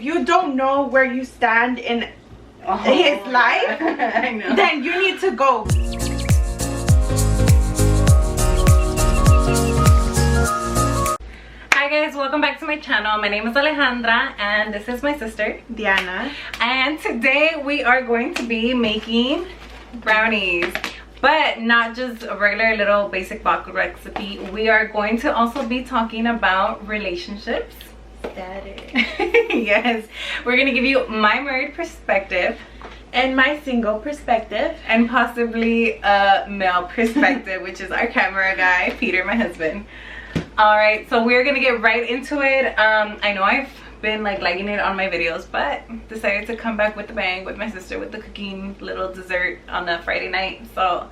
you don't know where you stand in his life, I know. then you need to go. Hi guys, welcome back to my channel. My name is Alejandra and this is my sister Diana. And today we are going to be making brownies, but not just a regular little basic vodka recipe. We are going to also be talking about relationships. Yes, we're gonna give you my married perspective And my single perspective. and possibly a male perspective, which is our camera guy, Peter, my husband. All right, so we're gonna get right into it. I know I've been like liking it on my videos, but decided to come back with the bang with my sister with the cooking little dessert on a Friday night. So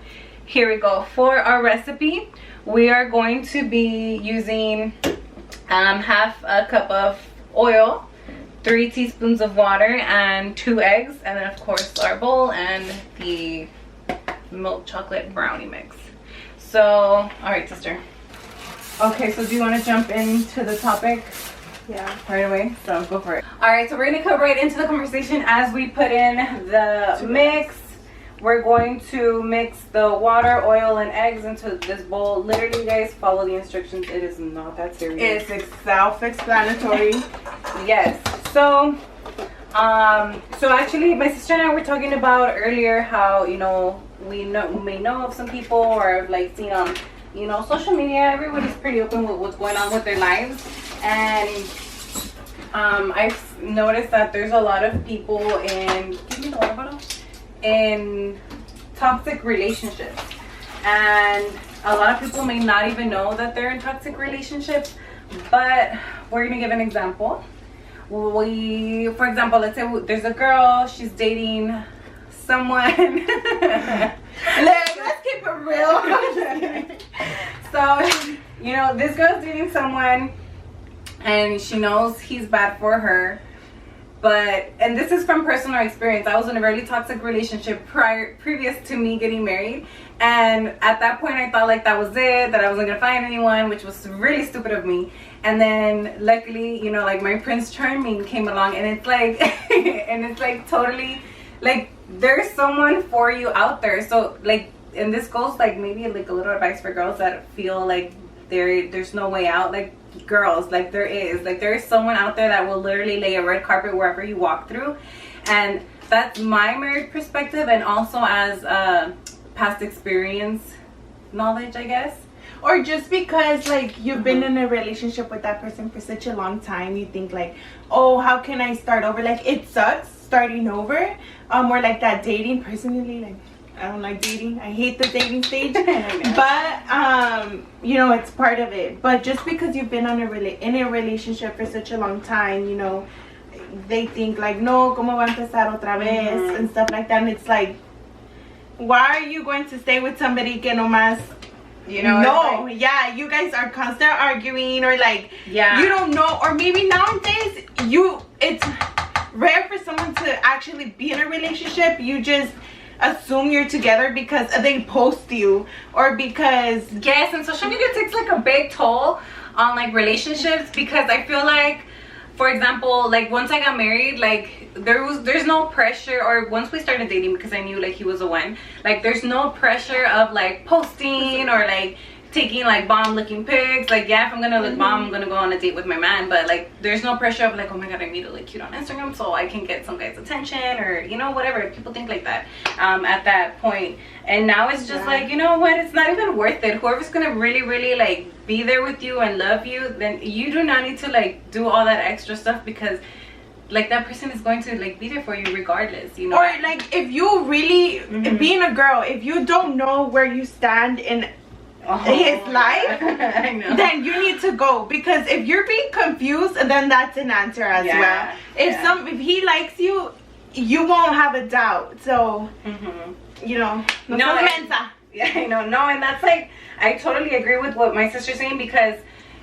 here we go. For our recipe, we are going to be using half a cup of oil, 3 teaspoons of water, and 2 eggs, and then of course our bowl and the milk chocolate brownie mix. So all right, sister. Okay, so do you want to jump into the topic? Yeah. Right away, so go for it. All right, so we're gonna come right into the conversation as we put in the mix. We're going to mix the water, oil, and eggs into this bowl. Literally, you guys, follow the instructions. It is not that serious. It's self-explanatory. Yes. So actually, my sister and I were talking about earlier how, you know, we may know of some people or have like seen on, you know, social media. Everybody's pretty open with what's going on with their lives, and I've noticed that there's a lot of people in toxic relationships, and a lot of people may not even know that they're in toxic relationships. But we're gonna give an example. For example, let's say there's a girl, she's dating someone. Let's keep it real. So, you know, this girl's dating someone and she knows he's bad for her. And this is from personal experience. I was in a really toxic relationship previous to me getting married. And at that point I thought like that was it, that I wasn't gonna find anyone, which was really stupid of me. And then luckily, you know, like my Prince Charming came along, and it's like, and it's like totally, like there's someone for you out there. So like, and this goes like maybe like a little advice for girls that feel like there's no way out. Like girls, like there is someone out there that will literally lay a red carpet wherever you walk through. And that's my married perspective, and also as past experience knowledge, I guess. Or just because like you've been in a relationship with that person for such a long time, you think like, oh, how can I start over? Like it sucks starting over. Or like that dating. Personally, like I don't like dating. I hate the dating stage. But you know, it's part of it. But just because you've been in a relationship for such a long time, you know, they think like, no, ¿cómo va a empezar otra vez? And stuff like that. And it's like, why are you going to stay with somebody que nomás, you know? No, like, yeah, you guys are constant arguing, or like, yeah, you don't know, or maybe nowadays it's rare for someone to actually be in a relationship. You just assume you're together because they post you, or because, yes, and social media takes like a big toll on like relationships, because I feel like, for example, like once I got married, like there's no pressure, or once we started dating, because I knew like he was a one, like there's no pressure of like posting or like taking like bomb looking pics. Like, yeah, if I'm gonna look bomb, I'm gonna go on a date with my man, but like there's no pressure of like, oh my god, I need to look cute on Instagram so I can get some guy's attention, or you know, whatever. People think like that at that point. And now it's just like, you know what, it's not even worth it. Whoever's gonna really like be there with you and love you, then you do not need to like do all that extra stuff, because like that person is going to like be there for you regardless, you know. Or like, if you really being a girl, if you don't know where you stand in his life, I know, then you need to go. Because if you're being confused, then that's an answer as well. If he likes you, you won't have a doubt. So you know, yeah, I know. No, and that's like, I totally agree with what my sister's saying, because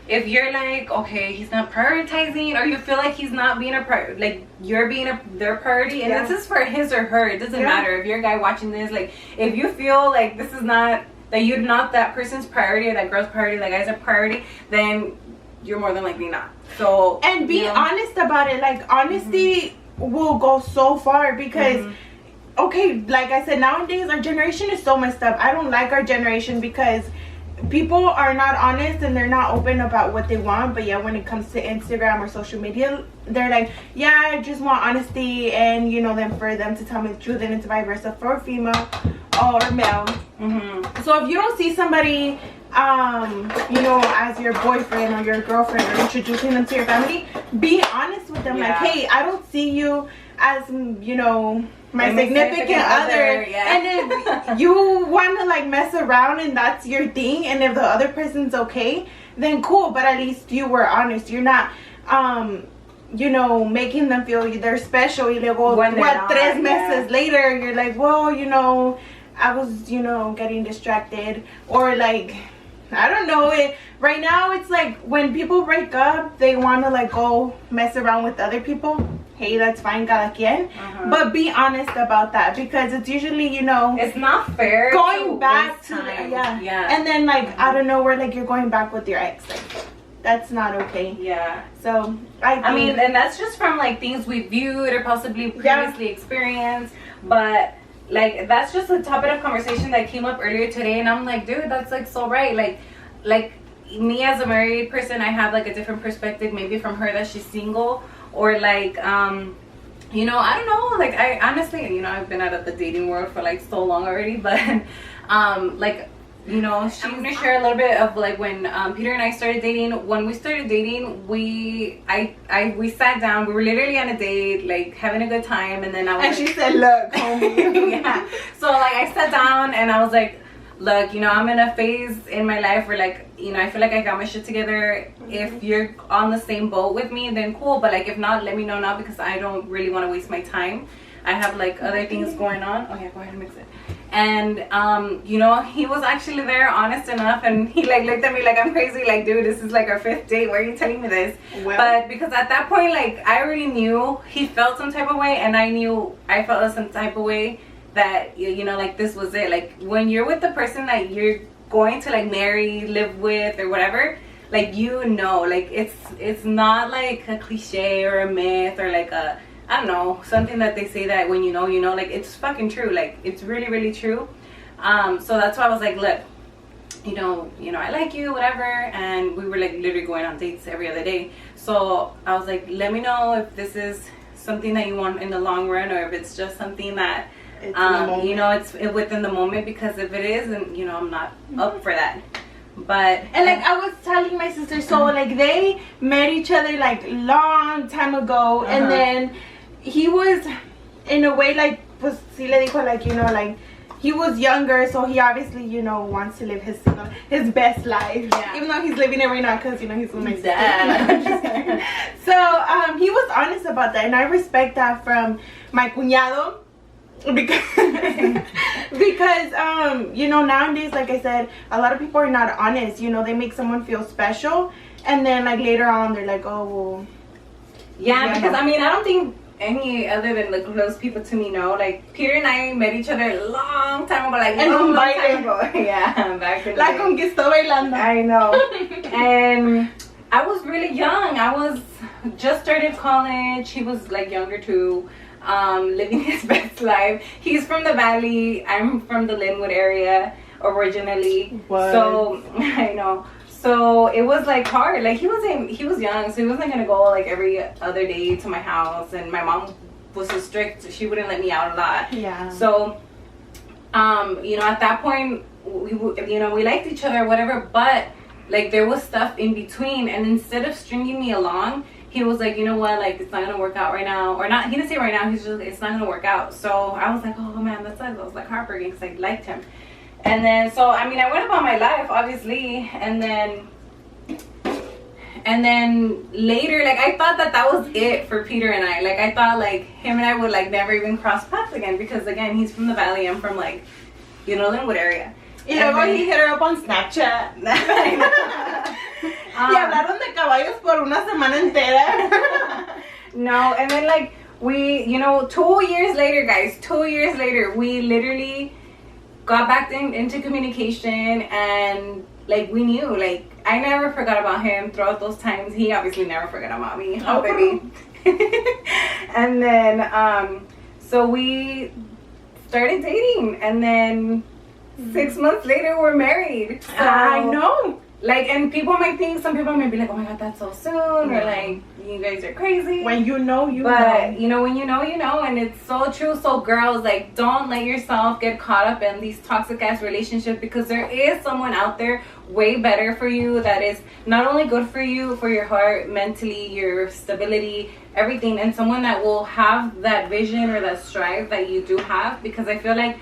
if you're like, okay, he's not prioritizing, or you feel like he's not being like you're being their priority, and this is for his or her, it doesn't matter. If you're a guy watching this, like if you feel like this is not, that you're not that person's priority, or that girl's priority, that guy's a priority, then you're more than likely not. So and be honest about it. Like honesty will go so far because okay, like I said, nowadays our generation is so messed up. I don't like our generation because people are not honest and they're not open about what they want. But yeah, when it comes to Instagram or social media, they're like, yeah, I just want honesty, and you know, then for them to tell me the truth, and it's vice versa for female or male. So if you don't see somebody you know, as your boyfriend or your girlfriend, or introducing them to your family, be honest with them. Like, hey, I don't see you as, you know, my significant other. And if you want to like mess around and that's your thing, and if the other person's okay, then cool, but at least you were honest. You're not you know, making them feel they're special. Y luego, what, 3 meses later, you're like, well, you know, I was, you know, getting distracted, or like, I don't know. Right now, it's like when people break up, they want to like go mess around with other people. Hey, that's fine, cada quien. But be honest about that, because it's usually, you know, it's not fair going back to time. And then like out of nowhere, like you're going back with your ex. Like, that's not okay. So I mean, and that's just from like things we viewed or possibly previously experienced, but like that's just a topic of conversation that came up earlier today, and I'm like, dude, that's like so right. Like me as a married person, I have like a different perspective maybe from her that she's single, or like you know, I don't know, like I honestly, you know, I've been out of the dating world for like so long already, but like, you know, I'm gonna share a little bit of like when Peter and I started dating. When we started dating, we sat down. We were literally on a date, like having a good time, and then I was. And she said, "Look, homie." So like I sat down and I was like, "Look, you know, I'm in a phase in my life where like, you know, I feel like I got my shit together. If you're on the same boat with me, then cool. But like, if not, let me know now, because I don't really want to waste my time. I have like other things going on." Oh yeah, go ahead and mix it. And you know, he was actually there, honest enough, and he like looked at me like I'm crazy, like, dude, this is like our 5th date, why are you telling me this? But because at that point, like, I already knew he felt some type of way, and I knew I felt some type of way, that you know, like, this was it. Like, when you're with the person that you're going to like marry, live with, or whatever, like, you know, like, it's not like a cliche or a myth or like a, I don't know, something that they say that when you know, like, it's fucking true. Like, it's really, really true. So that's why I was like, look, you know, I like you, whatever. And we were like literally going on dates every other day. So I was like, let me know if this is something that you want in the long run, or if it's just something that, you know, it's within the moment. Because if it is, then, you know, I'm not up for that. But and like I was telling my sister, so like they met each other like long time ago, and then he was in a way like, pues sí le dijo, like, you know, like he was younger, so he obviously, you know, wants to live his best life, even though he's living it right now, because, you know, he's with my sister. So he was honest about that, and I respect that from my cuñado, because you know, nowadays, like I said, a lot of people are not honest. You know, they make someone feel special, and then like later on they're like, oh well, because I mean, I don't think any other than the close people to me know. Like, Peter and I met each other a long time ago, like long time ago. Back in the day. Conquistó bailando. I know. And I was really young. I was just started college. He was like younger too, living his best life. He's from the Valley. I'm from the Linwood area originally. So I know. So it was like hard. Like, he was young, so he wasn't gonna go like every other day to my house, and my mom was so strict, she wouldn't let me out a lot. So you know, at that point, you know, we liked each other, whatever, but like there was stuff in between, and instead of stringing me along, he was like, you know what, like, it's not gonna work out right now, or not. He didn't say right now. He's just, it's not gonna work out. So I was like, oh man, that sucks. I was like heartbroken, because I liked him. And then, so, I mean, I went about my life, obviously, and then later, like, I thought that was it for Peter and I. Like, I thought, like, him and I would, like, never even cross paths again, because, again, he's from the Valley, I'm from, like, you know, Linwood area. Y luego he hit her up on Snapchat. Y hablaron de caballos por una semana entera. No, and then, like, we, you know, 2 years later, guys, 2 years later, we literally got back into communication, and like, we knew, like, I never forgot about him throughout those times. He obviously never forgot about me. Oh, baby. And then, so we started dating, and then 6 months later, we're married. So, I know. Like, and people might think, some people might be like, oh my god, that's so soon, or like, you guys are crazy. When you know, you know. But, you know, when you know, you know, and it's so true. So, girls, like, don't let yourself get caught up in these toxic-ass relationships, because there is someone out there way better for you that is not only good for you, for your heart, mentally, your stability, everything, and someone that will have that vision or that strive that you do have. Because I feel like,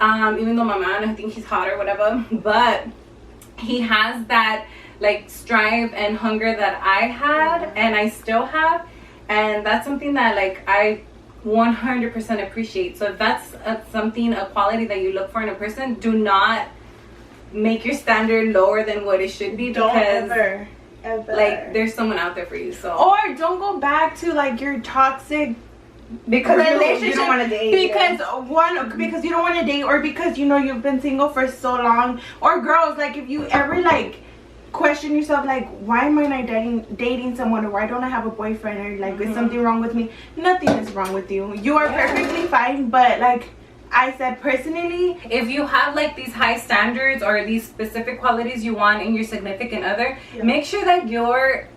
even though my man, I think he's hot or whatever, but he has that like strive and hunger that I had and I still have, and that's something that like I 100% appreciate. So if that's a quality that you look for in a person, do not make your standard lower than what it should be, because don't ever. Like, there's someone out there for you. So, or don't go back to like your toxic because relationship, you don't want to date, because you don't want to date, or because you know you've been single for so long. Or girls, like, if you ever like question yourself, like, why am I not dating someone, or why don't I have a boyfriend, or like, is something wrong with me? Nothing is wrong with you. You are perfectly fine. But like I said, personally, if you have like these high standards or these specific qualities you want in your significant other, make sure that you're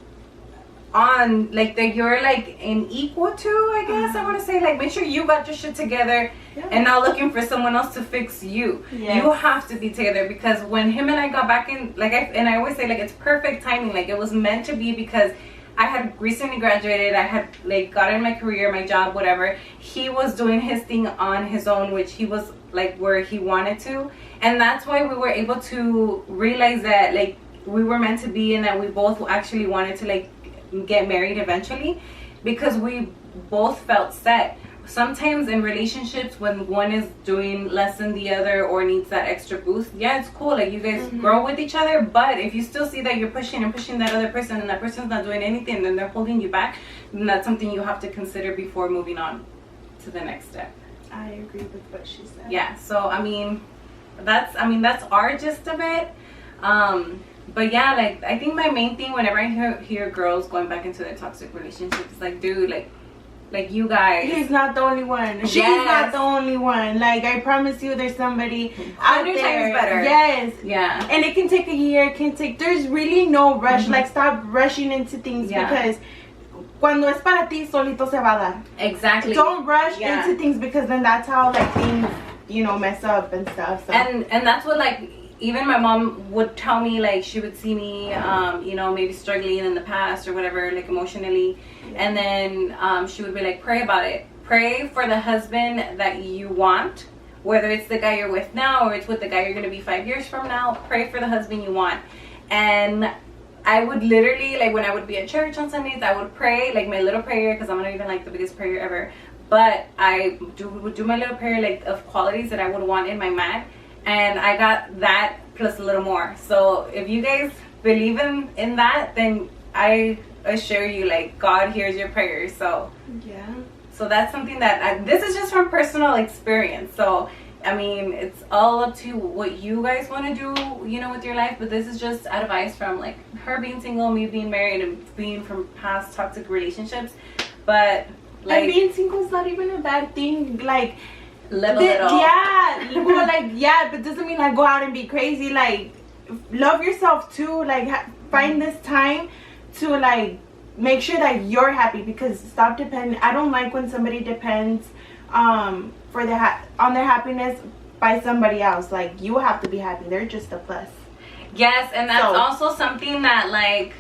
on like that you're like in equal to, I guess I want to say, like, make sure you got your shit together and not looking for someone else to fix you. You have to be together, because when him and I got back in, like, I always say, like, it's perfect timing, like it was meant to be, because I had recently graduated, I had like gotten my career, my job, whatever. He was doing his thing on his own, which he was like where he wanted to, and that's why we were able to realize that like we were meant to be, and that we both actually wanted to like get married eventually, because we both felt set. Sometimes in relationships, when one is doing less than the other or needs that extra boost, yeah, it's cool, like you guys grow with each other. But if you still see that you're pushing that other person, and that person's not doing anything, then they're holding you back, then that's something you have to consider before moving on to the next step. I agree with what she said. Yeah, so that's our gist of it. But yeah, like, I think my main thing whenever I hear girls going back into their toxic relationships is like, dude, like you guys. He's not the only one. She's not the only one. Like, I promise you, there's somebody out there. 100 times better. Yes. Yeah. And it can take a year. There's really no rush. Like, stop rushing into things, because cuando es para ti, solito se va a dar. Exactly. Don't rush into things, because then that's how like things, you know, mess up and stuff. So. And that's what, like, even my mom would tell me, like, she would see me, you know, maybe struggling in the past or whatever, like, emotionally. And then she would be like, pray about it. Pray for the husband that you want, whether it's the guy you're with now or it's with the guy you're going to be 5 years from now. Pray for the husband you want. And I would literally, like, when I would be at church on Sundays, I would pray, like, my little prayer, because I'm not even, like, the biggest prayer ever. But I would do my little prayer, like, of qualities that I would want in my man. And I got that plus a little more. So if you guys believe in that, then I assure you, like, God hears your prayers. So so that's something that this is just from personal experience. So I mean, it's all up to what you guys want to do, you know, with your life. But this is just advice from, like, her being single, me being married, and being from past toxic relationships. But like, and being single is not even a bad thing. Like, live a little. Well, like, but doesn't mean like go out and be crazy. Like, love yourself too. Like, find this time to like make sure that you're happy, because stop depending. I don't like when somebody depends on their happiness by somebody else. Like, you have to be happy. They're just a plus. Yes, and that's also something that, like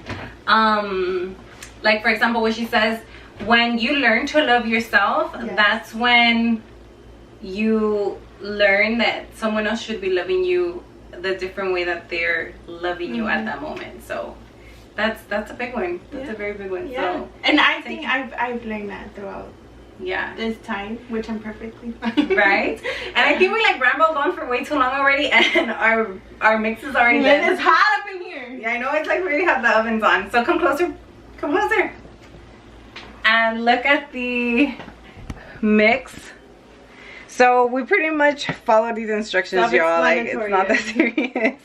for example, what she says, when you learn to love yourself, that's when you learn that someone else should be loving you the different way that they're loving you at that moment. So that's a big one. That's a very big one. So, and I think I've learned that throughout this time, which I'm perfectly fine. Right? And I think we like rambled on for way too long already, and our mix is already done. It's hot up in here. Yeah, I know, it's like we already have the ovens on. So come closer. Come closer. And look at the mix So we pretty much follow these instructions, y'all. Like, it's not that serious.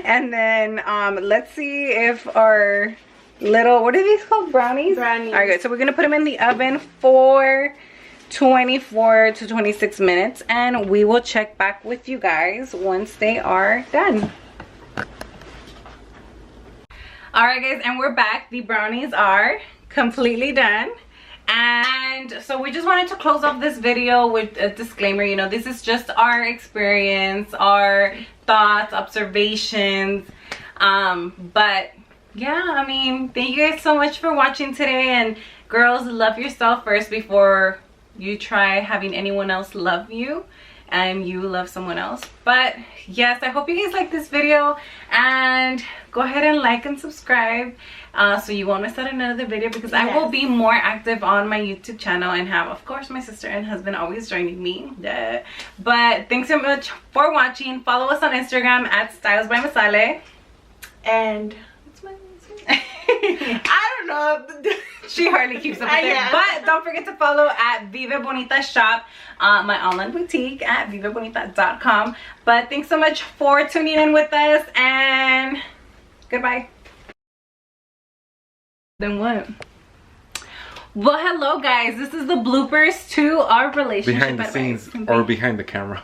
And then let's see if our little, what are these called? Brownies? Brownies. All right, good. So we're gonna put them in the oven for 24 to 26 minutes, and we will check back with you guys once they are done. All right, guys, and we're back. The brownies are completely done. And so we just wanted to close off this video with a disclaimer. You know, this is just our experience, our thoughts, observations. But yeah, I mean, thank you guys so much for watching today. And girls, love yourself first before you try having anyone else love you and you love someone else. But yes, I hope you guys like this video, and go ahead and like and subscribe so you won't miss out on another video, because I will be more active on my YouTube channel and have, of course, my sister and husband always joining me. Duh. But thanks so much for watching. Follow us on Instagram at Styles by Masale. And what's my I don't know. She hardly keeps up with it. But don't forget to follow at Vive Bonita Shop, my online boutique at vivebonita.com. But thanks so much for tuning in with us, and goodbye. Then what? Well, hello guys. This is the bloopers to our relationship. Behind the scenes or behind the camera.